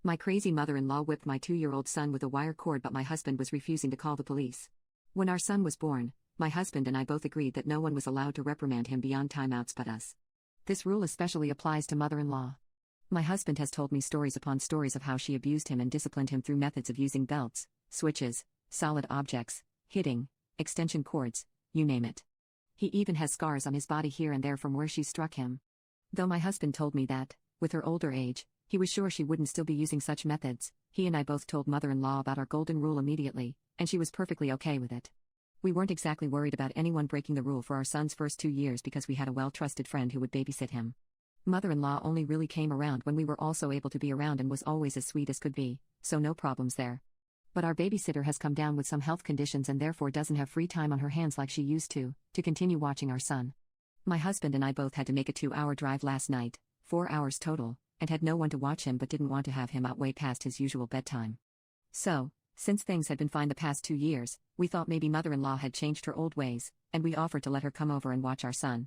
My crazy mother-in-law whipped my 2-year-old son with a wire cord, but my husband was refusing to call the police. When our son was born, my husband and I both agreed that no one was allowed to reprimand him beyond timeouts but us. This rule especially applies to mother-in-law. My husband has told me stories upon stories of how she abused him and disciplined him through methods of using belts, switches, solid objects, hitting, extension cords, you name it. He even has scars on his body here and there from where she struck him. Though my husband told me that, with her older age, he was sure she wouldn't still be using such methods, he and I both told mother-in-law about our golden rule immediately, and she was perfectly okay with it. We weren't exactly worried about anyone breaking the rule for our son's first 2 years because we had a well-trusted friend who would babysit him. Mother-in-law only really came around when we were also able to be around and was always as sweet as could be, so no problems there. But our babysitter has come down with some health conditions and therefore doesn't have free time on her hands like she used to continue watching our son. My husband and I both had to make a 2-hour drive last night, 4 hours total, and had no one to watch him but didn't want to have him out way past his usual bedtime. So, since things had been fine the past 2 years, we thought maybe mother-in-law had changed her old ways, and we offered to let her come over and watch our son.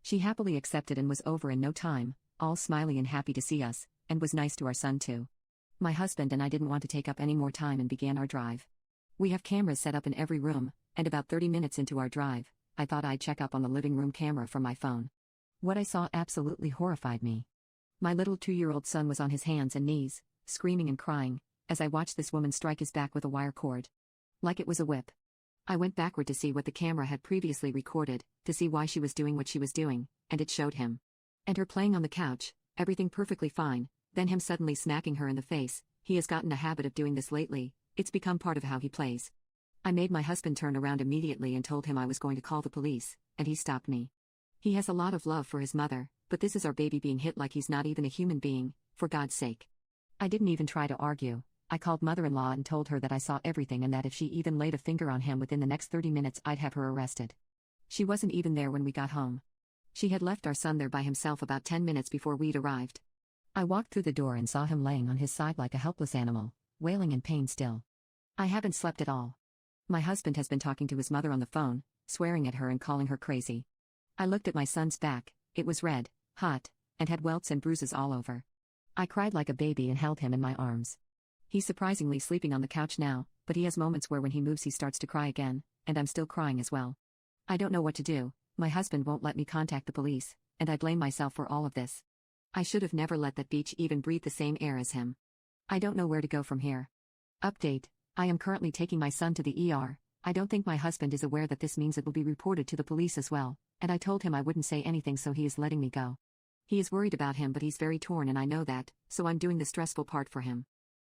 She happily accepted and was over in no time, all smiley and happy to see us, and was nice to our son too. My husband and I didn't want to take up any more time and began our drive. We have cameras set up in every room, and about 30 minutes into our drive, I thought I'd check up on the living room camera from my phone. What I saw absolutely horrified me. My little 2-year-old son was on his hands and knees, screaming and crying, as I watched this woman strike his back with a wire cord. Like it was a whip. I went backward to see what the camera had previously recorded, to see why she was doing what she was doing, and it showed him. And her playing on the couch, everything perfectly fine, then him suddenly smacking her in the face. He has gotten a habit of doing this lately, it's become part of how he plays. I made my husband turn around immediately and told him I was going to call the police, and he stopped me. He has a lot of love for his mother, but this is our baby being hit like he's not even a human being, for God's sake. I didn't even try to argue. I called mother-in-law and told her that I saw everything and that if she even laid a finger on him within the next 30 minutes I'd have her arrested. She wasn't even there when we got home. She had left our son there by himself about 10 minutes before we'd arrived. I walked through the door and saw him laying on his side like a helpless animal, wailing in pain still. I haven't slept at all. My husband has been talking to his mother on the phone, swearing at her and calling her crazy. I looked at my son's back, it was red, hot, and had welts and bruises all over. I cried like a baby and held him in my arms. He's surprisingly sleeping on the couch now, but he has moments where when he moves he starts to cry again, and I'm still crying as well. I don't know what to do. My husband won't let me contact the police, and I blame myself for all of this. I should have never let that beach even breathe the same air as him. I don't know where to go from here. Update: I am currently taking my son to the ER. I don't think my husband is aware that this means it will be reported to the police as well, and I told him I wouldn't say anything, so he is letting me go. He is worried about him, but he's very torn and I know that, so I'm doing the stressful part for him.